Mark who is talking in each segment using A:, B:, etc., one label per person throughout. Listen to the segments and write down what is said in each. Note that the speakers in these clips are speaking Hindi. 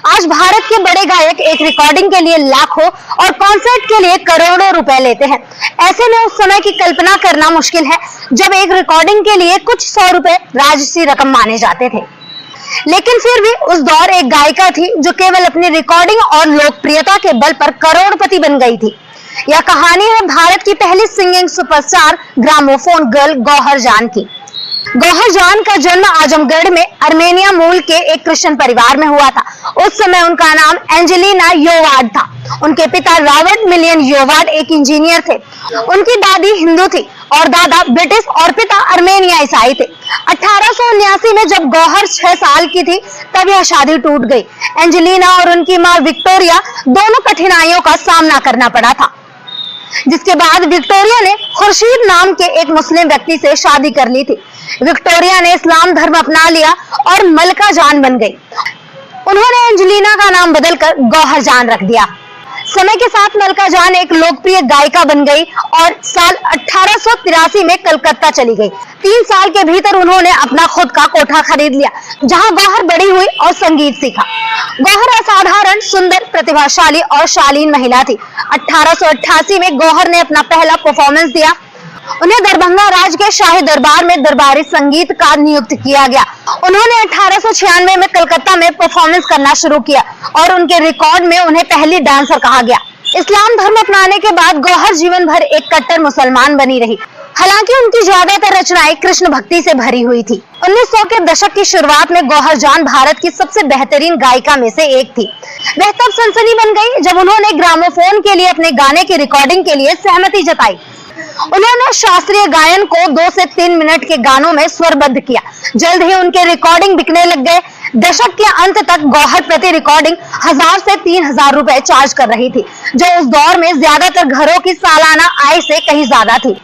A: आज भारत के बड़े गायक एक रिकॉर्डिंग के लिए लाखों और कॉन्सर्ट के लिए करोड़ों रुपए लेते हैं। ऐसे में उस समय की कल्पना करना मुश्किल है जब एक रिकॉर्डिंग के लिए कुछ 100 रुपए राजसी रकम माने जाते थे। लेकिन फिर भी उस दौर एक गायिका थी जो केवल अपनी रिकॉर्डिंग और लोकप्रियता के बल पर करोड़पति बन गई थी। यह कहानी है भारत की पहली singing superstar gramophone girl Gauhar Jaan की। गौहर जान का जन्म आजमगढ़ में अर्मेनिया मूल के एक क्रिश्चियन परिवार में हुआ था। उस समय उनका नाम एंजेलिना योवार्ड था। उनके पिता रॉबर्ट मिलियन योवार्ड एक इंजीनियर थे। उनकी दादी हिंदू थी और दादा ब्रिटिश और पिता अर्मेनिया ईसाई थे। 1879 में जब गौहर 6 साल की थी तब यह शादी टूट गई। एंजेलिना और उनकी मां विक्टोरिया दोनों कठिनाइयों का सामना करना पड़ा था, जिसके बाद विक्टोरिया ने खुर्शीद नाम के एक मुस्लिम व्यक्ति से शादी कर ली थी। विक्टोरिया ने इस्लाम धर्म अपना लिया और मलका जान बन गई। उन्होंने एंजेलिना का नाम बदलकर गौहर जान रख दिया। समय के साथ मलका जान एक लोकप्रिय गायिका बन गई और साल 1883 में कलकत्ता चली गई। 3 साल के भीतर उन्होंने अपना खुद का कोठा खरीद लिया, जहां गौहर बड़ी हुई और संगीत सीखा। गौहर असाधारण, सुंदर, प्रतिभाशाली और शालीन महिला थी। 1888 में गौहर ने अपना पहला परफॉर्मेंस दिया। उन्हें दरभंगा राज के शाही दरबार में दरबारी संगीतकार नियुक्त किया गया। उन्होंने 1896 में कलकत्ता में परफॉर्मेंस करना शुरू किया और उनके रिकॉर्ड में उन्हें पहली डांसर कहा गया। इस्लाम धर्म अपनाने के बाद गौहर जीवन भर एक कट्टर मुसलमान बनी रही। हालांकि उनकी ज्यादातर रचनाएं कृष्ण भक्ति से भरी हुई थी। 1900 के दशक की शुरुआत में गौहर जान भारत की सबसे बेहतरीन गायिका में से एक थी। वह तब सनसनी बन गई जब उन्होंने ग्रामोफोन के लिए अपने गाने की रिकॉर्डिंग के लिए सहमति जताई। उन्होंने शास्त्रीय गायन को 2 से 3 मिनट के गानों में स्वरबद्ध किया। जल्द ही उनके रिकॉर्डिंग बिकने लग गए। दशक के अंत तक गौहर प्रति रिकॉर्डिंग 1000 से 3000 रुपए चार्ज कर रही थी, जो उस दौर में ज्यादातर घरों की सालाना आय से कहीं ज्यादा थी।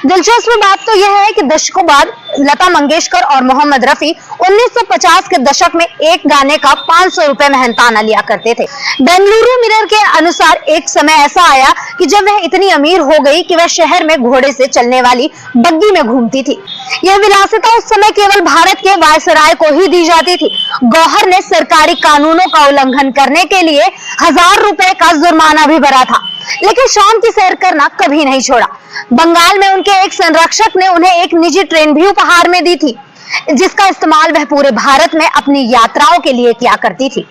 A: दिलचस्प बात तो यह है कि दशकों बाद लता मंगेशकर और मोहम्मद रफी 1950 के दशक में एक गाने का 500 रुपए मेहनताना लिया करते थे। बेंगलुरु मिरर के अनुसार एक समय ऐसा आया कि जब वह इतनी अमीर हो गई कि वह शहर में घोड़े से चलने वाली बग्गी में घूमती थी। यह विलासिता उस समय केवल भारत के वायसराय को ही दी जाती थी। गौहर ने सरकारी कानूनों का उल्लंघन करने के लिए 1000 रुपए का जुर्माना भी भरा था, लेकिन शाम की सैर करना कभी नहीं छोड़ा। बंगाल में उनके एक संरक्षक ने उन्हें एक निजी ट्रेन भी उपहार में दी थी, जिसका इस्तेमाल वह पूरे भारत में अपनी यात्राओं के लिए किया करती थी।